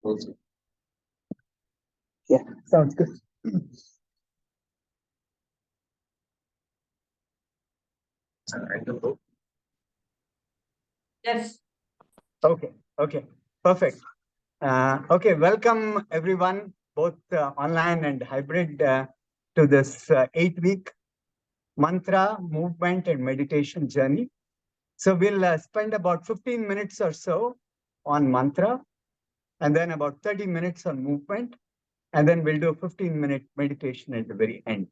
Yeah, sounds good. Yes. Okay, perfect. Okay, welcome everyone, both online and hybrid, to this 8-week mantra, movement, and meditation journey. So we'll spend about 15 minutes or so on mantra, and then about 30 minutes on movement, and then we'll do a 15-minute meditation at the very end.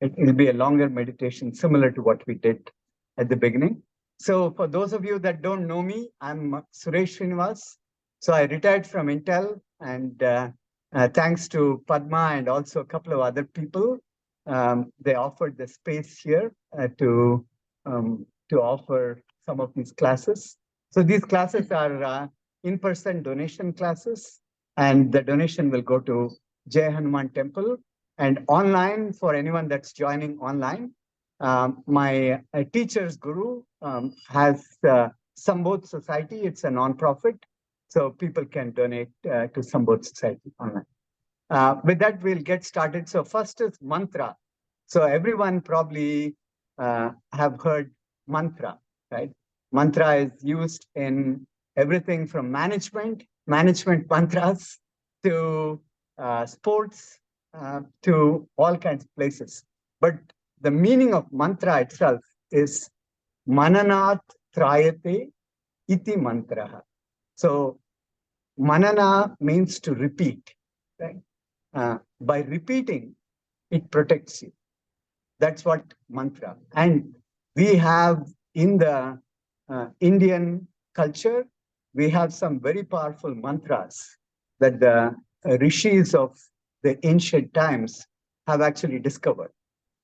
It'll be a longer meditation, similar to what we did at the beginning. So for those of you that don't know me, I'm Suresh Srinivas. So I retired from Intel, and thanks to Padma and also a couple of other people, they offered the space here to offer some of these classes. So these classes are in-person donation classes, and the donation will go to Jaya Hanuman Temple. And online, for anyone that's joining online, my teacher's guru has Sambodh Society. It's a nonprofit, so people can donate to Sambodh Society online. With that, we'll get started. So first is mantra. So everyone probably have heard mantra, right? Mantra is used in everything from management mantras, to sports, to all kinds of places. But the meaning of mantra itself is mananat trayate iti mantraha. So manana means to repeat, right? By repeating, it protects you. That's what mantra. And we have in the Indian culture, we have some very powerful mantras that the rishis of the ancient times have actually discovered,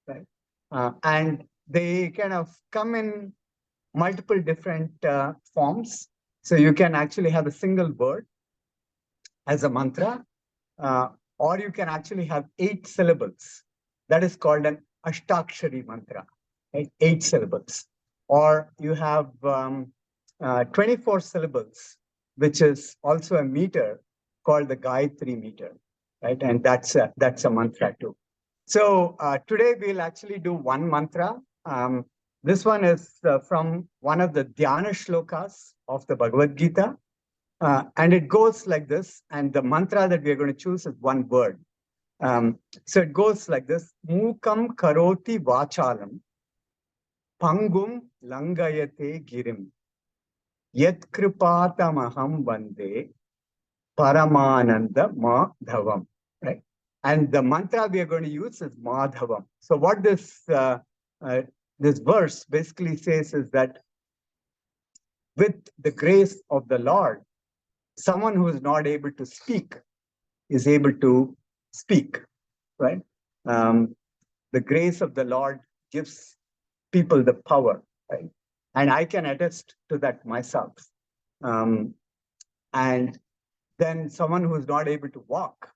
right? And they kind of come in multiple different forms. So you can actually have a single word as a mantra, or you can actually have 8 syllables. That is called an Ashtakshari mantra, right? 8 syllables. Or you have 24 syllables, which is also a meter called the Gayatri meter, right? And that's a mantra too. So today we'll actually do one mantra. This one is from one of the Dhyana shlokas of the Bhagavad Gita. And it goes like this. And the mantra that we're going to choose is one word. So it goes like this. Mukam karoti vachalam pangum langayate girim yat kripatamaham vande paramananda madhavam. Right? And the mantra we are going to use is madhavam. So what this verse basically says is that with the grace of the Lord, someone who is not able to speak is able to speak, right? The grace of the Lord gives people the power, right? And I can attest to that myself. And then someone who is not able to walk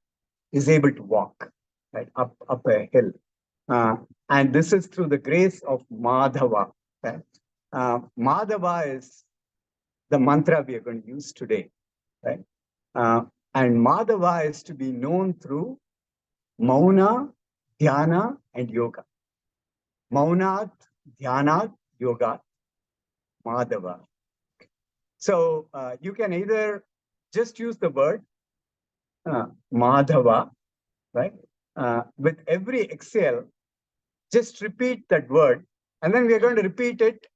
is able to walk, right, up a hill. And this is through the grace of Madhava. Right? Madhava is the mantra we are going to use today, right? And Madhava is to be known through Mauna, Dhyana, and Yoga. Maunat, Dhyanat, Yoga, Madhava. So you can either just use the word Madhava, right? With every exhale, just repeat that word. And then we're going to repeat it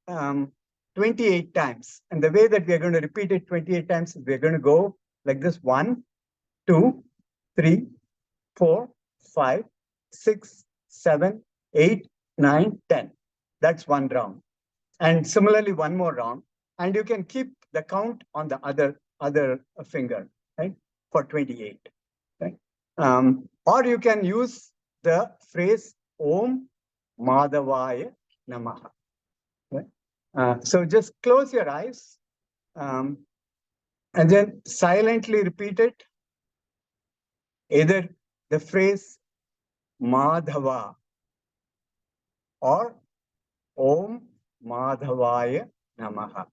28 times. And the way that we're going to repeat it 28 times is we're going to go like this: 1, 2, 3, 4, 5, 6, 7, 8, 9, 10. That's one round. And similarly, one more round. And you can keep the count on the other finger, right, for 28. Right? Or you can use the phrase Om Madhavaya Namaha. Right? So just close your eyes and then silently repeat it. Either the phrase Madhava or Om Madhavaya Namaha.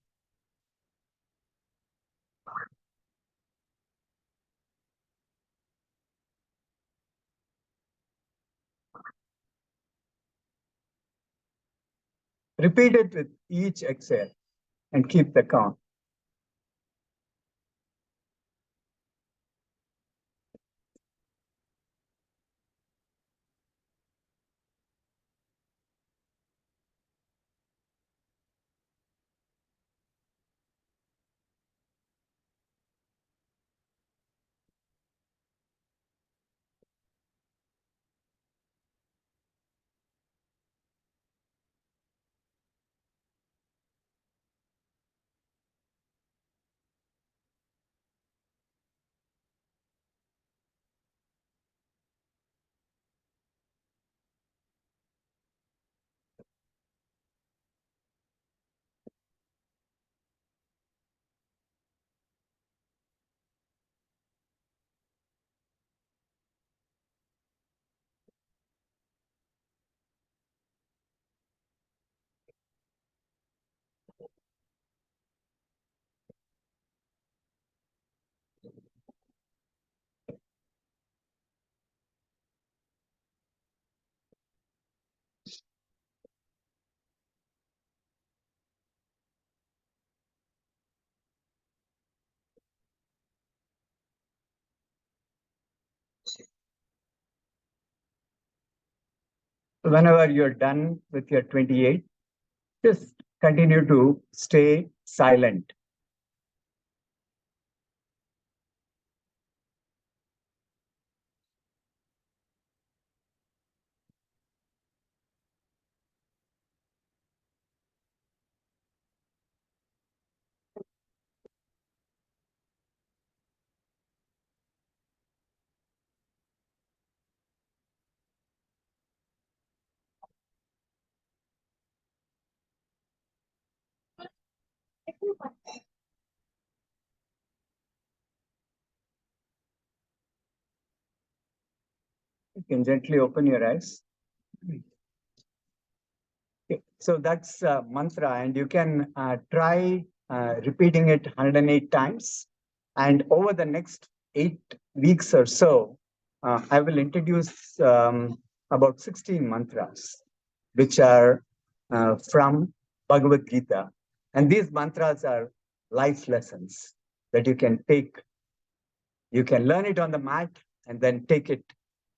Repeat it with each exhale and keep the count. Whenever you're done with your 28, just continue to stay silent. You can gently open your eyes. Okay. So that's mantra, and you can try repeating it 108 times. And over the next 8 weeks or so, I will introduce about 16 mantras, which are from Bhagavad Gita. And these mantras are life lessons that you can take. You can learn it on the mat and then take it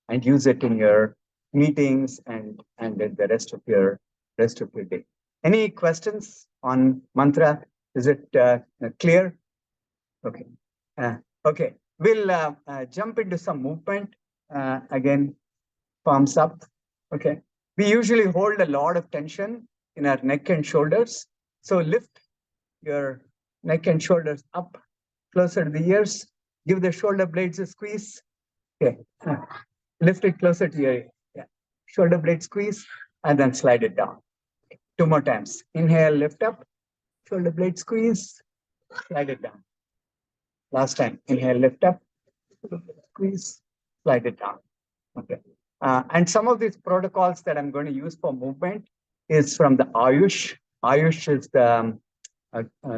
and use it in your meetings and in the rest of your day. Any questions on mantra? Is it clear? Okay. Okay. We'll jump into some movement. Again, palms up. Okay. We usually hold a lot of tension in our neck and shoulders. So lift your neck and shoulders up closer to the ears. Give the shoulder blades a squeeze. Okay. Lift it closer to your shoulder blade squeeze and then slide it down. 2 more times. Inhale, lift up, shoulder blade squeeze, slide it down. Last time. Inhale, lift up, squeeze, slide it down. Okay. And some of these protocols that I'm going to use for movement is from the Ayush. Ayush is the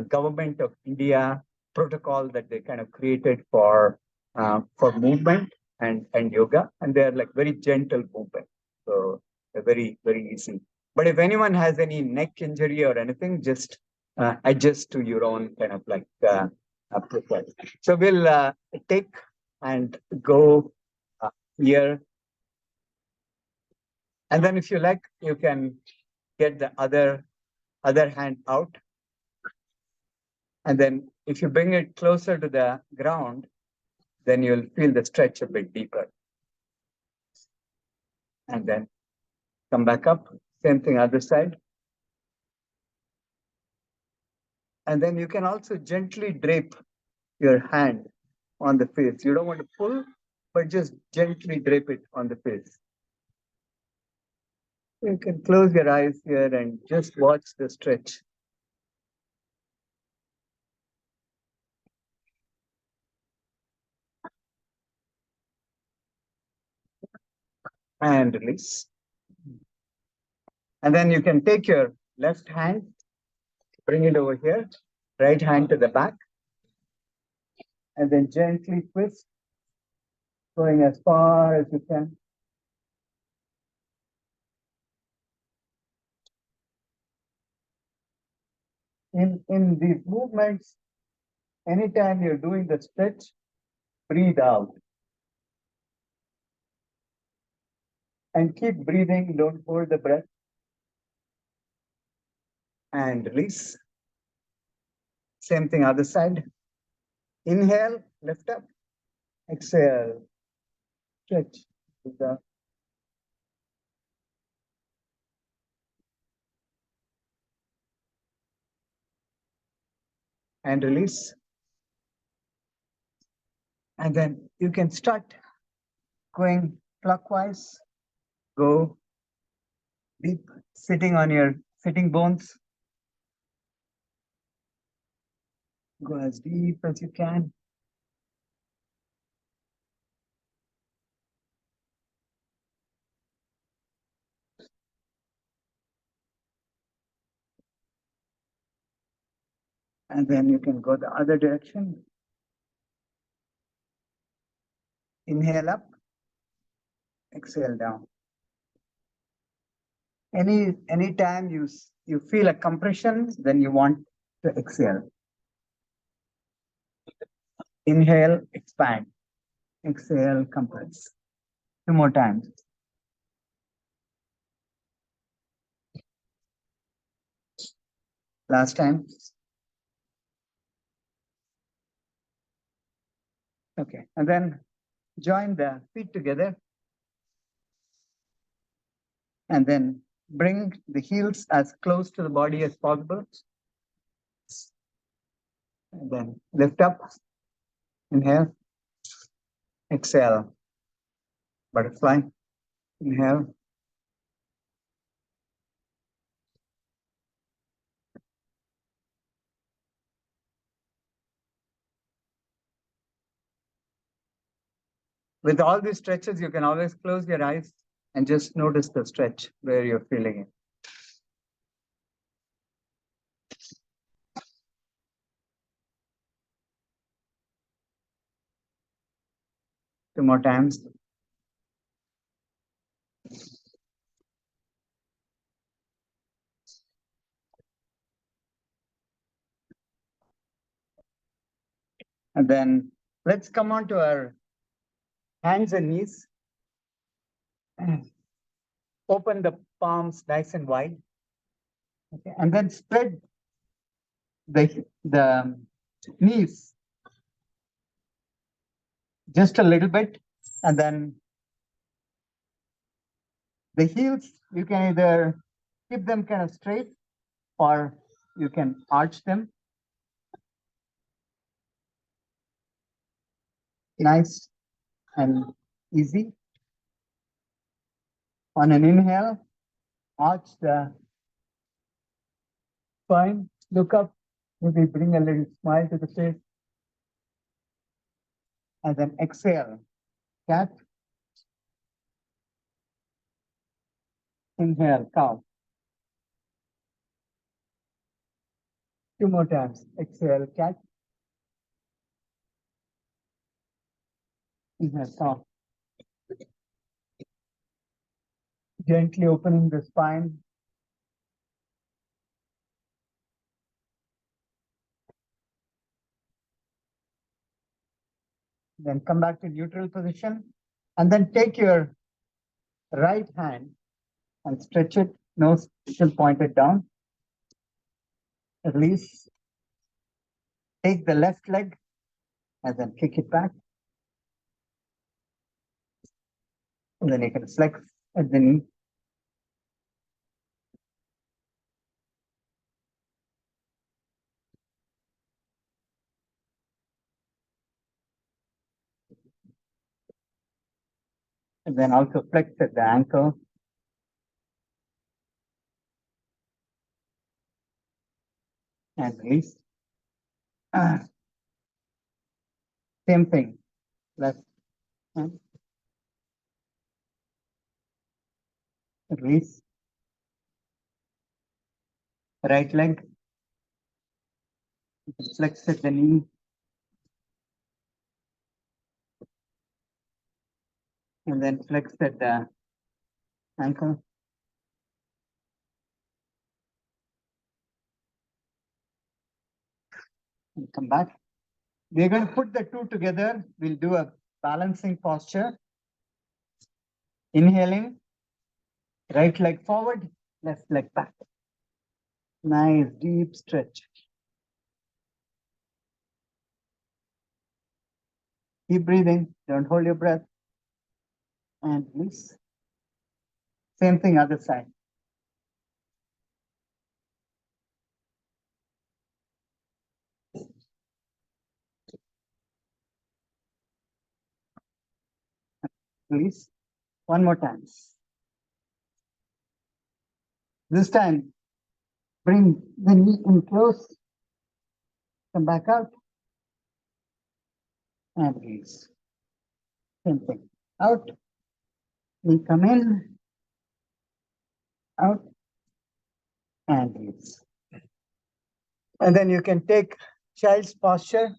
government of India protocol that they kind of created for movement and yoga, and they're like very gentle movement, so they're very easy. But if anyone has any neck injury or anything, just adjust to your own kind of like preferred. So we'll take and go here, and then if you like, you can get the other hand out. And then if you bring it closer to the ground, then you'll feel the stretch a bit deeper. And then come back up, same thing other side. And then you can also gently drape your hand on the face. You don't want to pull, but just gently drape it on the face. You can close your eyes here and just watch the stretch. And release. And then you can take your left hand, bring it over here, right hand to the back, and then gently twist, going as far as you can. In these movements, anytime you're doing the stretch, breathe out and keep breathing. Don't hold the breath and release. Same thing, other side. Inhale, lift up. Exhale, stretch. And release. And then you can start going clockwise. Go deep, sitting on your sitting bones. Go as deep as you can. And then you can go the other direction. Inhale up, exhale down. Anytime you feel a compression, then you want to exhale. Inhale, expand. Exhale, compress. 2 more times. Last time. Okay. And then join the feet together. And then bring the heels as close to the body as possible. And then lift up. Inhale. Exhale. Butterfly. Inhale. With all these stretches, you can always close your eyes and just notice the stretch where you're feeling it. 2 more times. And then let's come on to our hands and knees. Open the palms nice and wide. Okay. And then spread the knees just a little bit. And then the heels, you can either keep them kind of straight or you can arch them. Nice and easy. On an inhale, arch the spine, look up, maybe bring a little smile to the face. And then exhale, cat. Inhale, cow. 2 more times. Exhale, cat. Inhale, cow. Gently opening the spine. Then come back to neutral position. And then take your right hand and stretch it, nose still pointed down. Release. Take the left leg and then kick it back. And then you can flex at the knee. And then also flex at the ankle. And release. Same thing. Left hand. Release. Right leg. Flex at the knee. And then flex at the ankle. And come back. We're going to put the two together. We'll do a balancing posture. Inhaling, right leg forward, left leg back. Nice deep stretch. Keep breathing. Don't hold your breath. And release. Same thing, other side. Release. One more time. This time, bring the knee in close. Come back out. And release. Same thing. Out. Knee come in. Out. And release. And then you can take child's posture,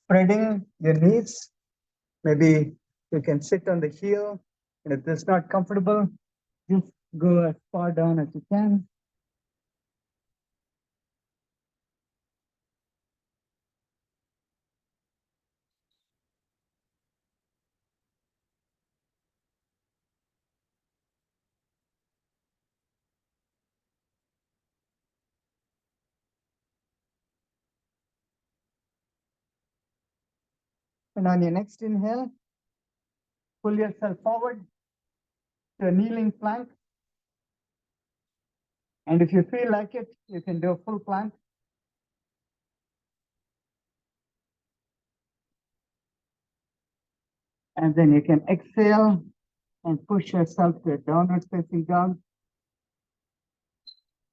spreading your knees. Maybe you can sit on the heel. And if it's not comfortable, just go as far down as you can. And on your next inhale, pull yourself forward to a kneeling plank. And if you feel like it, you can do a full plank. And then you can exhale and push yourself to a downward facing dog.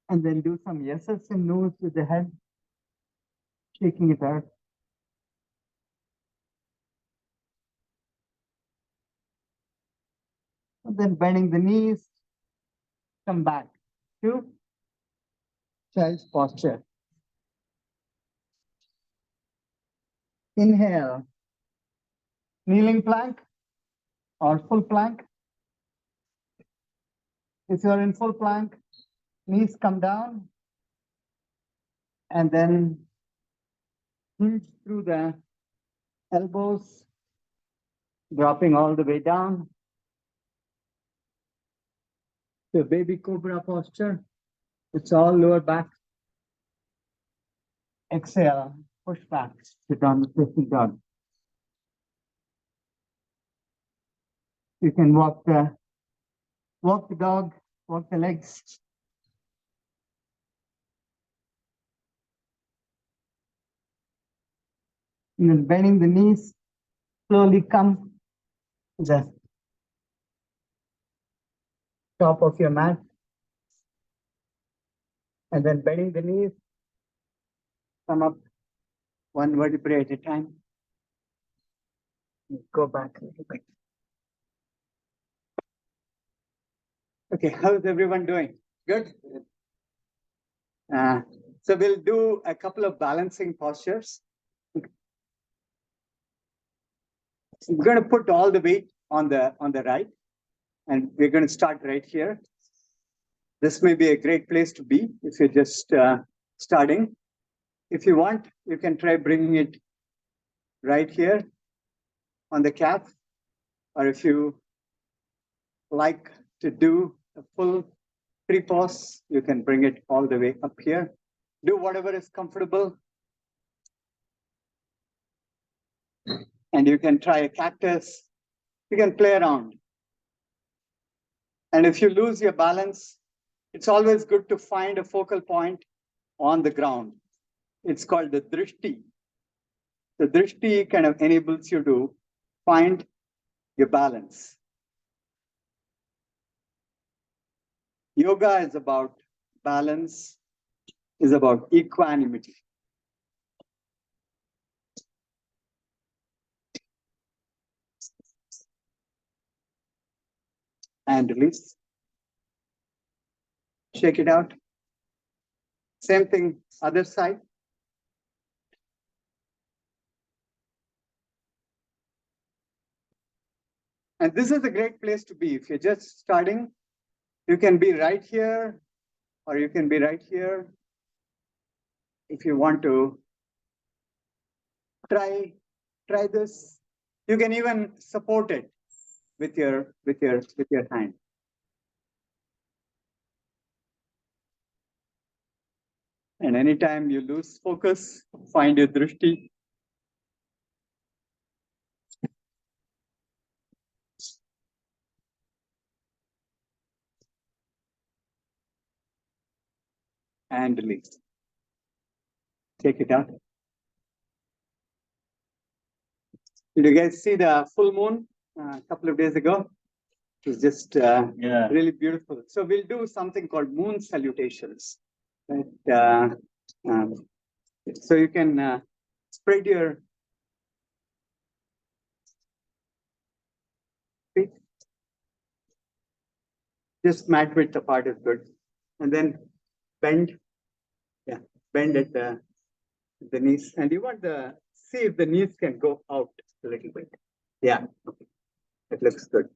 And then do some yeses and nos with the head, shaking it out. And then bending the knees, come back to child's posture. Inhale, kneeling plank or full plank. If you're in full plank, knees come down and then hinge through the elbows, dropping all the way down to baby cobra posture. It's all lower back. Exhale, push back, sit on the facing dog. You can walk the dog, walk the legs. And then bending the knees, slowly come to the top of your mat. And then bending the knees, come up one vertebrae at a time. Go back a little bit. Okay, how's everyone doing? Good? So we'll do a couple of balancing postures. We're going to put all the weight on the right, and we're going to start right here. This may be a great place to be if you're just starting. If you want, you can try bringing it right here on the calf, or if you like to do a full pre-pause, you can bring it all the way up here. Do whatever is comfortable. And you can try a cactus. You can play around. And if you lose your balance, it's always good to find a focal point on the ground. It's called the drishti. The drishti kind of enables you to find your balance. Yoga is about balance, is about equanimity. And release. Shake it out. Same thing, other side. And this is a great place to be. If you're just starting, you can be right here, or you can be right here. If you want to try this. You can even support it with your hand. And anytime you lose focus, find your drishti. And release. Take it out. Did you guys see the full moon a couple of days ago? It was just really beautiful. So we'll do something called moon salutations. Right? So you can spread your feet. Just mat width apart is good. And then bend. Yeah, bend at the knees. And you want to see if the knees can go out a little bit. Yeah, it looks good.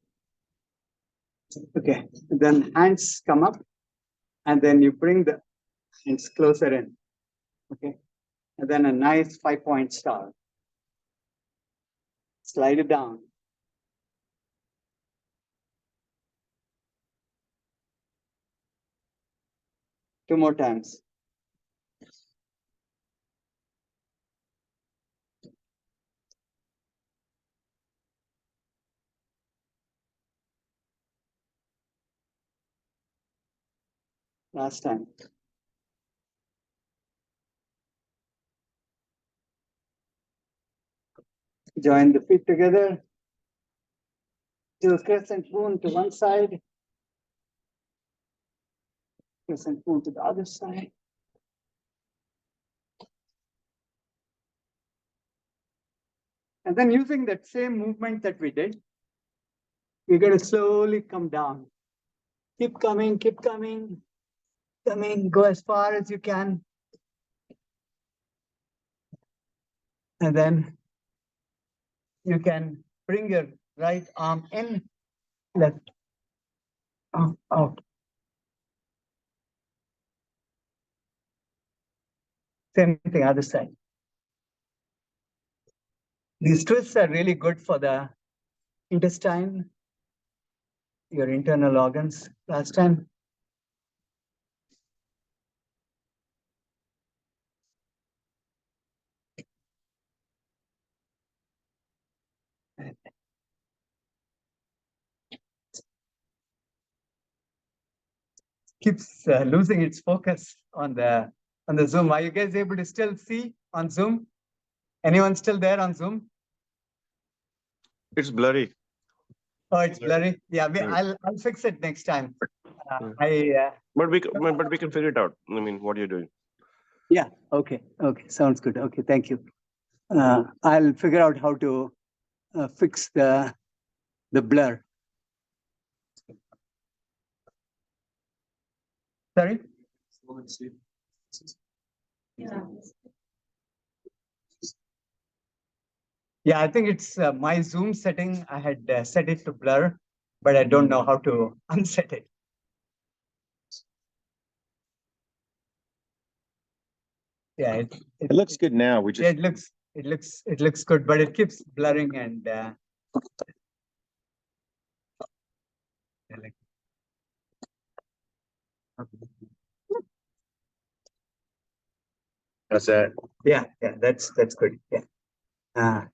Okay, then hands come up, and then you bring the hands closer in. Okay, and then a nice 5-point star. Slide it down. Two more times. Last time. Join the feet together. Do a crescent moon to one side. Crescent moon to the other side. And then using that same movement that we did, we're going to slowly come down. Keep coming, coming, go as far as you can. And then you can bring your right arm in, left arm out. Same thing, other side. These twists are really good for the intestine, your internal organs. Last time. Keeps losing its focus on the Zoom. Are you guys able to still see on Zoom? Anyone still there on Zoom? It's blurry. Oh, it's blurry. Yeah, I'll fix it next time. But we can figure it out. I mean, what you're doing. Yeah. Okay. Sounds good. Okay. Thank you. I'll figure out how to fix the blur. Sorry. Yeah, I think it's my Zoom setting. I had set it to blur, but I don't know how to unset it. Yeah, it looks good now. We just it looks good, but it keeps blurring and that's it. Yeah, that's good. Yeah.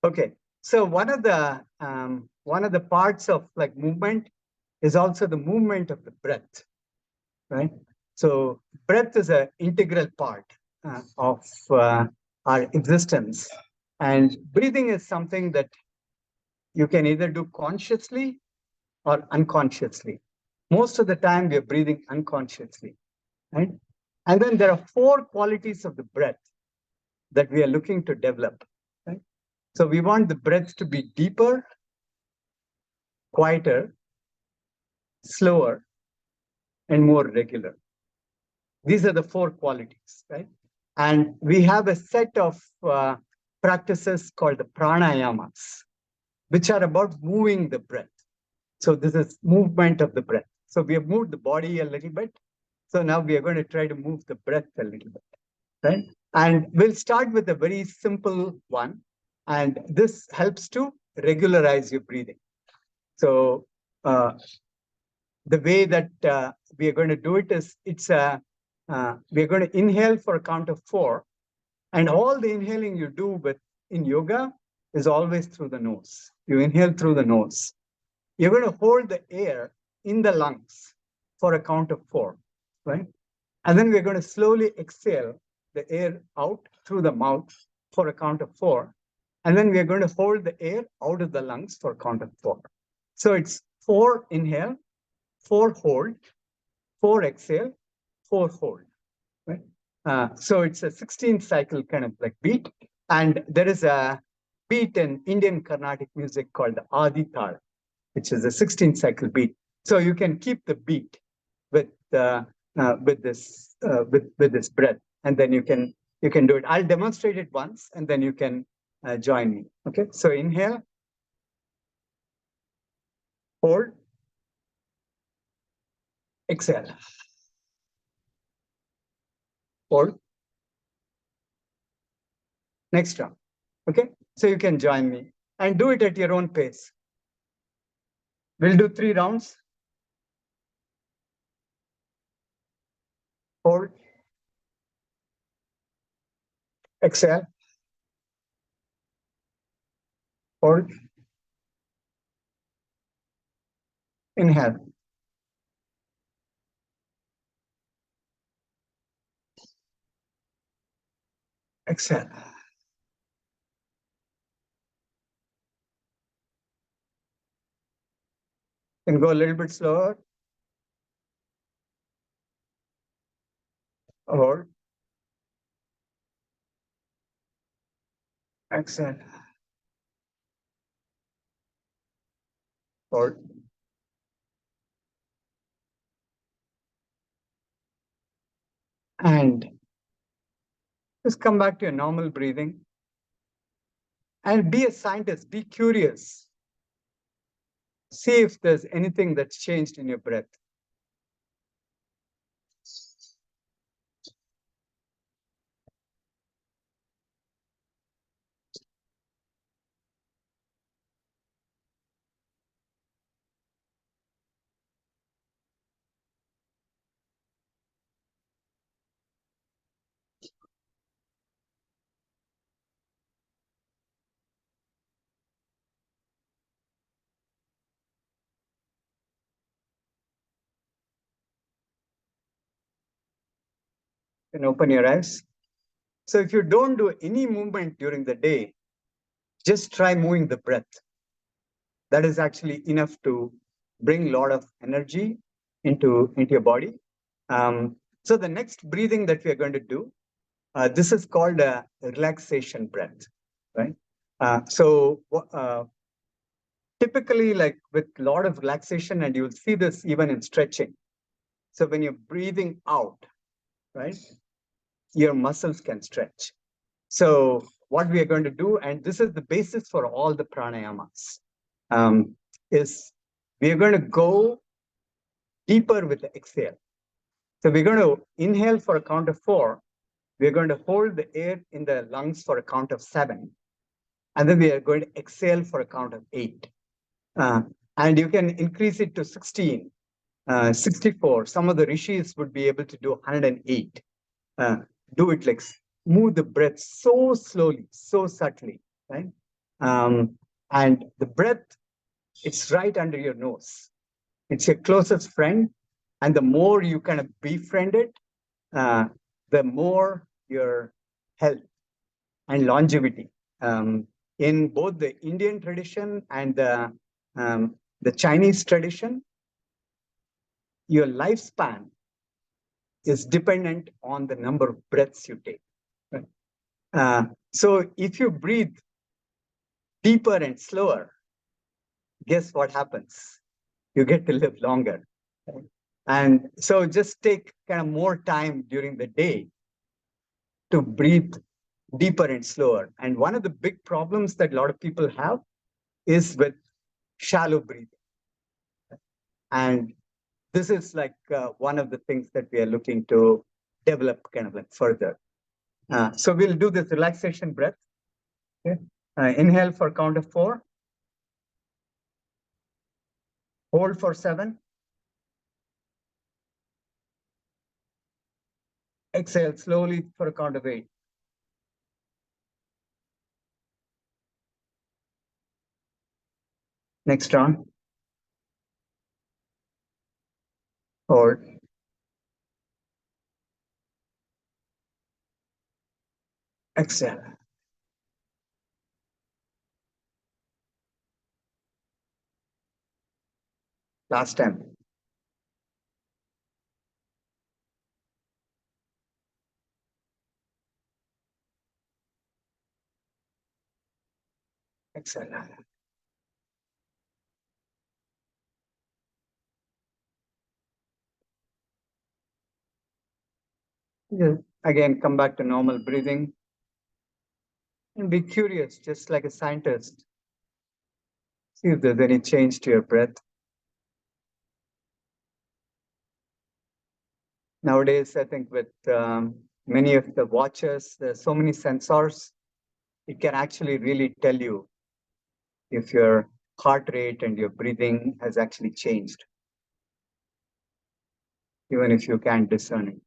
Okay. So one of the parts of like movement is also the movement of the breath, right? So breath is an integral part of our existence, and breathing is something that you can either do consciously or unconsciously. Most of the time, we are breathing unconsciously, right? And then there are 4 qualities of the breath that we are looking to develop, right? So we want the breath to be deeper, quieter, slower, and more regular. These are the 4 qualities, right? And we have a set of practices called the pranayamas, which are about moving the breath. So this is movement of the breath. So we have moved the body a little bit. So now we are going to try to move the breath a little bit, right? And we'll start with a very simple one. And this helps to regularize your breathing. So the way that we are going to do it is we're going to inhale for a count of 4. And all the inhaling you do in yoga is always through the nose. You inhale through the nose. You're going to hold the air in the lungs for a count of 4, right? And then we're going to slowly exhale the air out through the mouth for a count of 4. And then we're going to hold the air out of the lungs for a count of 4. So it's 4 inhale, 4 hold, 4 exhale, 4 hold, right? So it's a 16 cycle kind of like beat. And there is a beat in Indian Carnatic music called the Adi Tal, which is a 16 cycle beat. So you can keep the beat with this breath, and then you can do it. I'll demonstrate it once, and then you can join me. Okay. So inhale, hold, exhale, hold. Next round. Okay. So you can join me and do it at your own pace. We'll do 3 rounds. Hold, exhale, hold, inhale, exhale. Can go a little bit slower. Hold, exhale, hold. And just come back to your normal breathing. And be a scientist, be curious. See if there's anything that's changed in your breath. You can open your eyes. So if you don't do any movement during the day, just try moving the breath. That is actually enough to bring a lot of energy into your body. So the next breathing that we are going to do, this is called a relaxation breath, right? Typically, like with a lot of relaxation, and you'll see this even in stretching. So when you're breathing out, right, your muscles can stretch. So what we are going to do, and this is the basis for all the pranayamas, is we are going to go deeper with the exhale. So we're going to inhale for a count of 4. We're going to hold the air in the lungs for a count of 7. And then we are going to exhale for a count of 8. And you can increase it to 16, 64. Some of the rishis would be able to do 108. Do it like move the breath so slowly, so subtly, right? And the breath, it's right under your nose. It's your closest friend. And the more you kind of befriend it, the more your health and longevity. In both the Indian tradition and the Chinese tradition, your lifespan is dependent on the number of breaths you take. So if you breathe deeper and slower, guess what happens? You get to live longer. Right? And so just take kind of more time during the day to breathe deeper and slower. And one of the big problems that a lot of people have is with shallow breathing. And this is like one of the things that we are looking to develop kind of like further. So we'll do this relaxation breath. Okay. Inhale for count of 4. Hold for 7. Exhale slowly for a count of 8. Next round. Hold. Exhale. Last time. Exhale. Yeah. Again, come back to normal breathing and be curious, just like a scientist. See if there's any change to your breath. Nowadays, I think with many of the watches, there's so many sensors, it can actually really tell you if your heart rate and your breathing has actually changed, even if you can't discern it.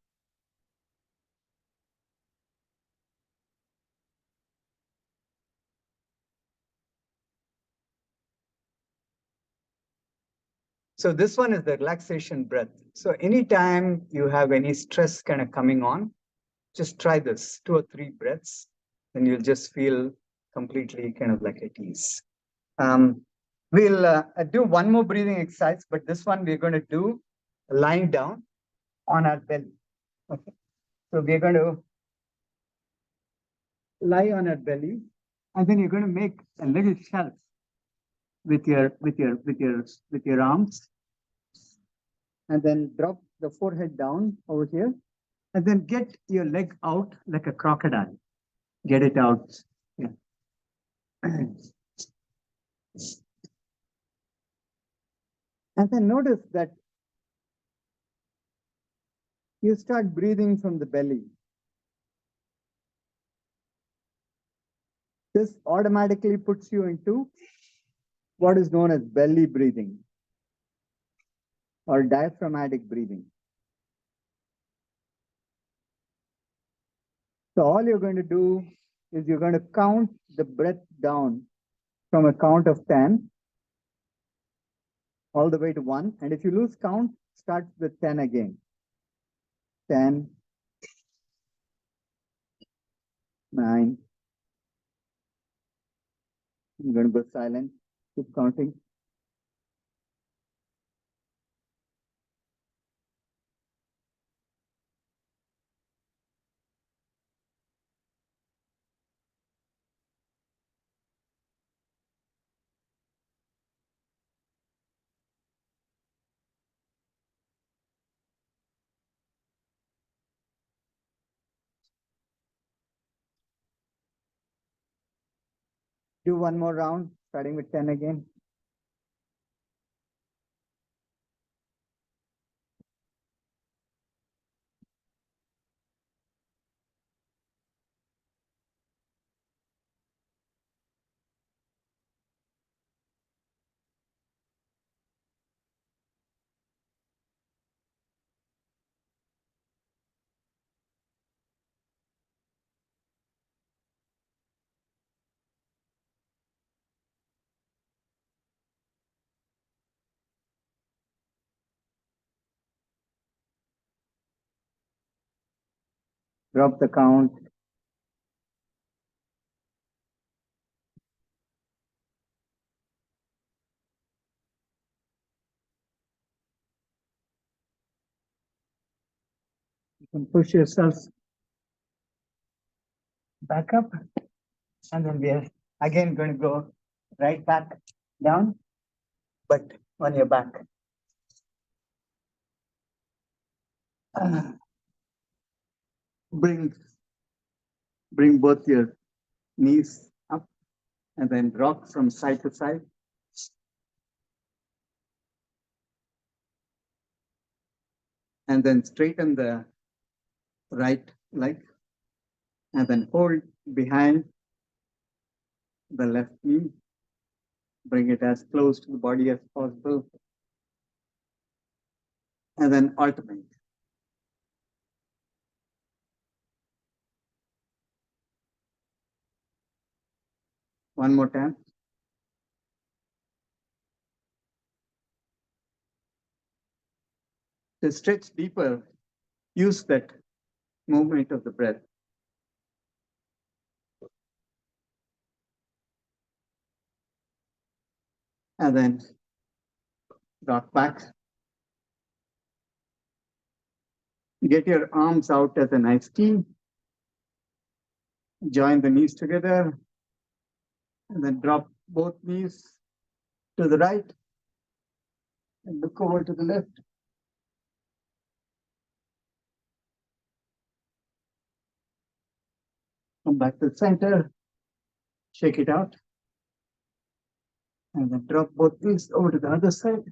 So this one is the relaxation breath. So anytime you have any stress kind of coming on, just try this 2 or 3 breaths, and you'll just feel completely kind of like at ease. We'll do one more breathing exercise, but this one we're going to do lying down on our belly. Okay. So we're going to lie on our belly, and then you're going to make a little shelf with your arms, and then drop the forehead down over here, and then get your leg out like a crocodile. Get it out. Yeah. And then notice that you start breathing from the belly. This automatically puts you into what is known as belly breathing or diaphragmatic breathing. So all you're going to do is you're going to count the breath down from a count of 10 all the way to 1. And if you lose count, start with 10 again. 10, 9. I'm going to go silent. Keep counting. Do one more round, starting with 10 again. Drop the count. You can push yourself back up. And then we are again going to go right back down, but on your back. Bring both your knees up and then rock from side to side. And then straighten the right leg and then hold behind the left knee. Bring it as close to the body as possible. And then alternate. One more time. To stretch deeper, use that movement of the breath. And then rock back. Get your arms out as a nice T. Join the knees together. And then drop both knees to the right. And look over to the left. Come back to the center. Shake it out. And then drop both knees over to the other side.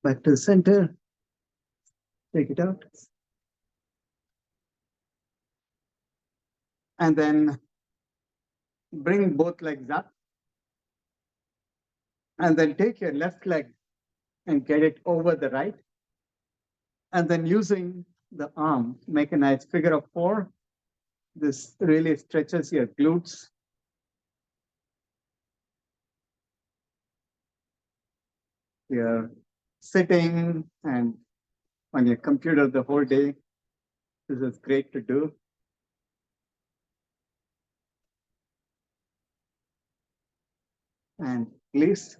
Back to the center. Take it out. And then bring both legs up. And then take your left leg and get it over the right. And then using the arm, make a nice figure of 4. This really stretches your glutes. You're sitting and on your computer the whole day. This is great to do. And please,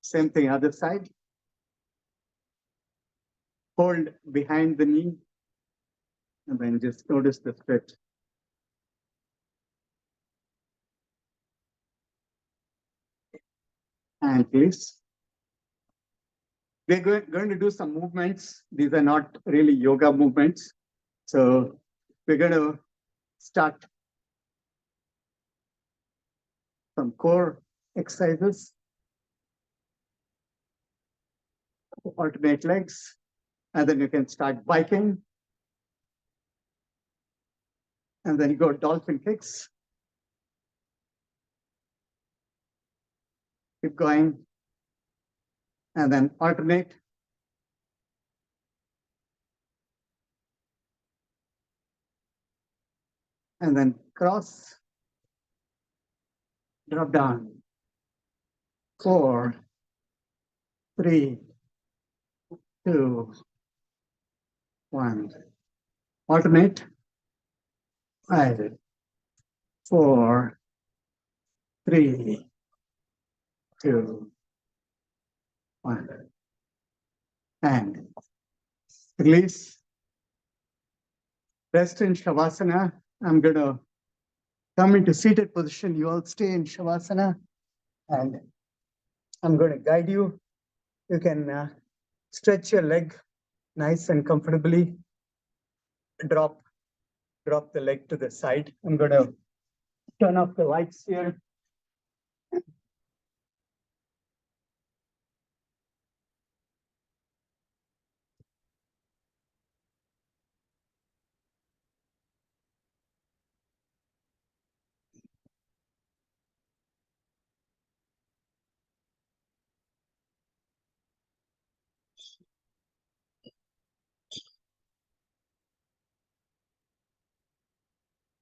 same thing, other side. Hold behind the knee. And then just notice the stretch. And please. We're going to do some movements. These are not really yoga movements. So we're going to start some core exercises. Alternate legs. And then you can start biking. And then you go dolphin kicks. Keep going. And then alternate. And then cross. Drop down. 4, 3, 2, 1. Alternate. 5, 4, 3, 2, 1. And release. Rest in Shavasana. I'm going to come into seated position. You all stay in Shavasana. And I'm going to guide you. You can stretch your leg nice and comfortably. Drop the leg to the side. I'm going to turn off the lights here.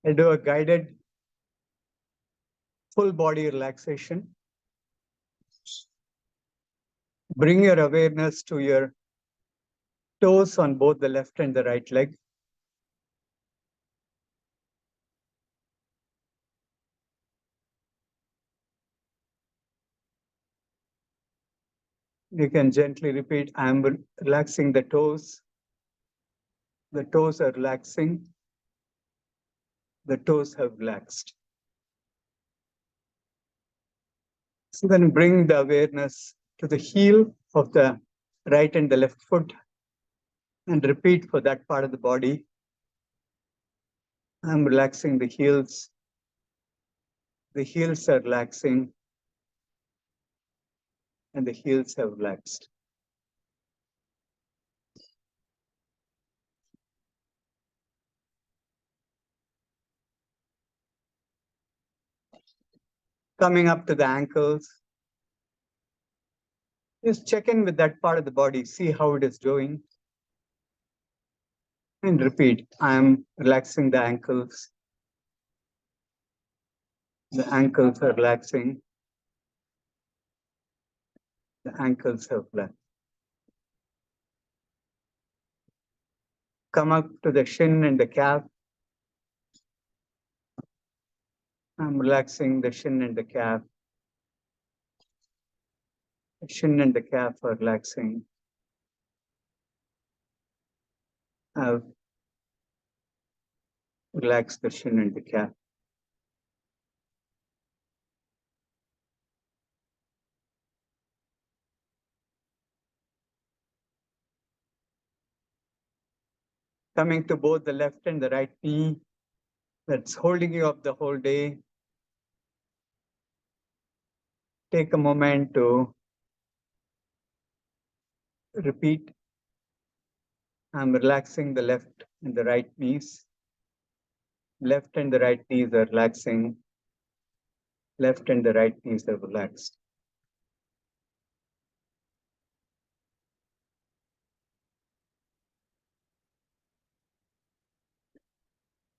I'll do a guided full body relaxation. Bring your awareness to your toes on both the left and the right leg. You can gently repeat, I'm relaxing the toes. The toes are relaxing. The toes have relaxed. So then bring the awareness to the heel of the right and the left foot and repeat for that part of the body. I'm relaxing the heels. The heels are relaxing and the heels have relaxed. Coming up to the ankles. Just check in with that part of the body, see how it is doing. And repeat, I am relaxing the ankles. The ankles are relaxing. The ankles are relaxed. Come up to the shin and the calf. I'm relaxing the shin and the calf. The shin and the calf are relaxing. I've relaxed the shin and the calf. Coming to both the left and the right knee, that's holding you up the whole day. Take a moment to repeat. I'm relaxing the left and the right knees. Left and the right knees are relaxing. Left and the right knees are relaxed.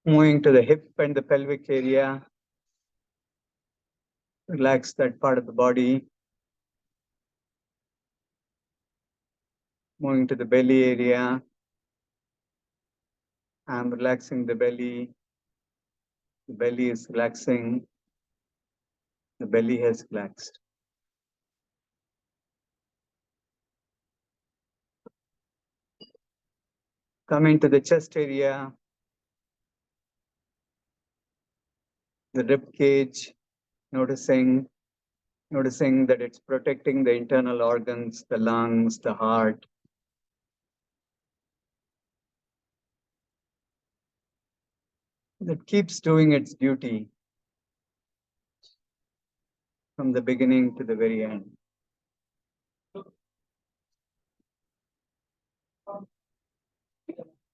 Moving to the hip and the pelvic area. Relax that part of the body. Moving to the belly area. I'm relaxing the belly. The belly is relaxing. The belly has relaxed. Coming to the chest area. The rib cage. Noticing that it's protecting the internal organs, the lungs, the heart. That keeps doing its duty from the beginning to the very end.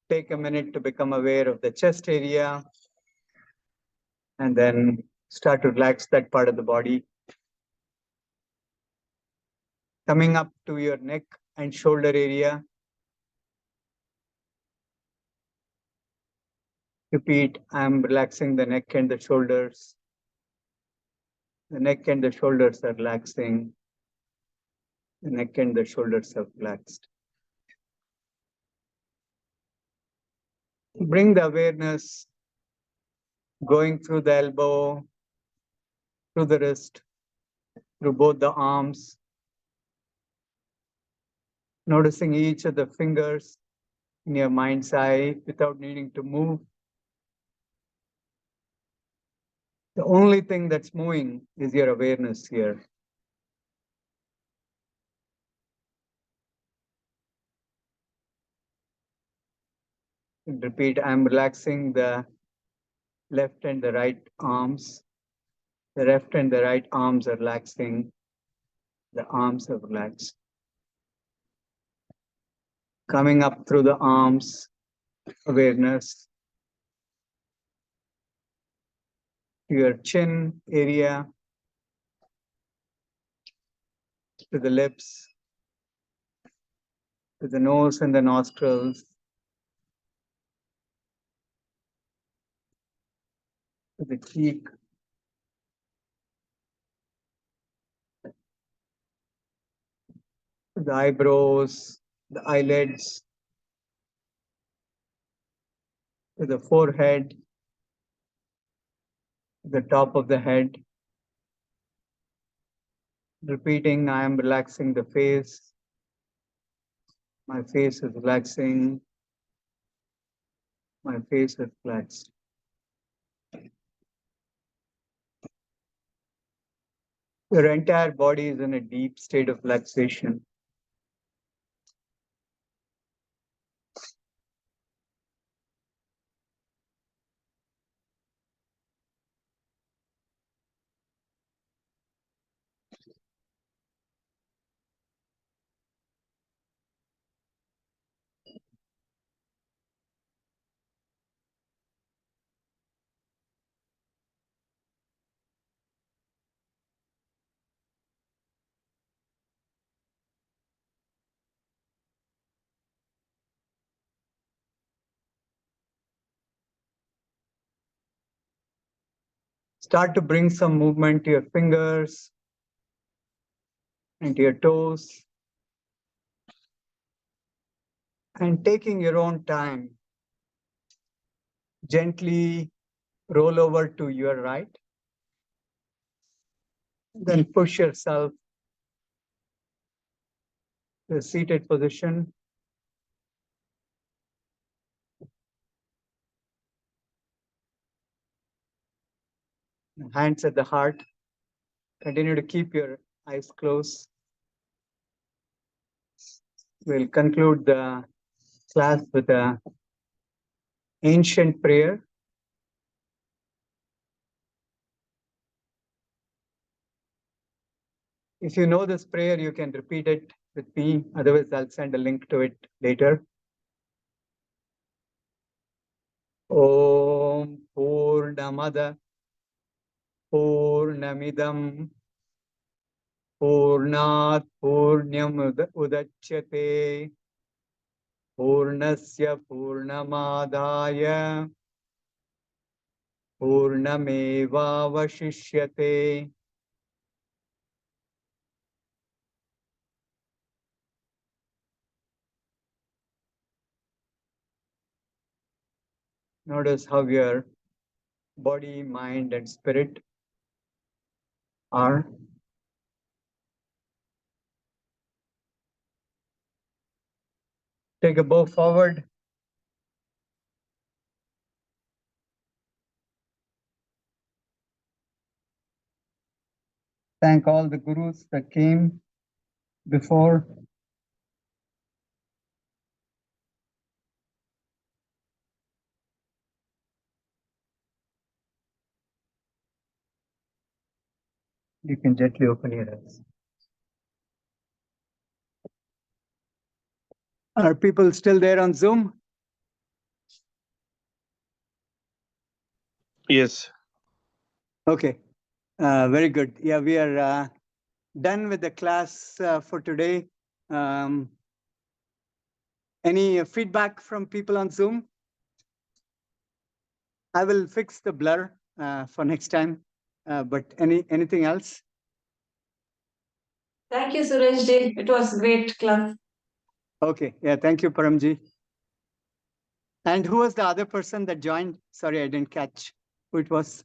Take a minute to become aware of the chest area and then start to relax that part of the body. Coming up to your neck and shoulder area. Repeat, I'm relaxing the neck and the shoulders. The neck and the shoulders are relaxing. The neck and the shoulders are relaxed. Bring the awareness going through the elbow, through the wrist, through both the arms. Noticing each of the fingers in your mind's eye without needing to move. The only thing that's moving is your awareness here. And repeat, I'm relaxing the left and the right arms. The left and the right arms are relaxing. The arms are relaxed. Coming up through the arms, awareness. To your chin area, to the lips, to the nose and the nostrils, to the cheek, to the eyebrows, the eyelids, to the forehead, to the top of the head. Repeating, I am relaxing the face. My face is relaxing. My face is relaxed. Your entire body is in a deep state of relaxation. Start to bring some movement to your fingers and to your toes. And taking your own time, gently roll over to your right. Then push yourself to a seated position. Hands at the heart. Continue to keep your eyes closed. We'll conclude the class with an ancient prayer. If you know this prayer, you can repeat it with me. Otherwise, I'll send a link to it later. Om Purnamada Purnamidam Purnat Purnyam Udachyate Purnasya Purnamadaya Purnamevavashishyate. Notice how your body, mind, and spirit are. Take a bow forward. Thank all the gurus that came before. You can gently open your eyes. Are people still there on Zoom? Yes. Okay, very good. Yeah, we are done with the class for today. Any feedback from people on Zoom? I will fix the blur for next time, but anything else? Thank you, Surajji. It was great class. Okay, yeah, thank you, Paramji. And who was the other person that joined? Sorry, I didn't catch who it was.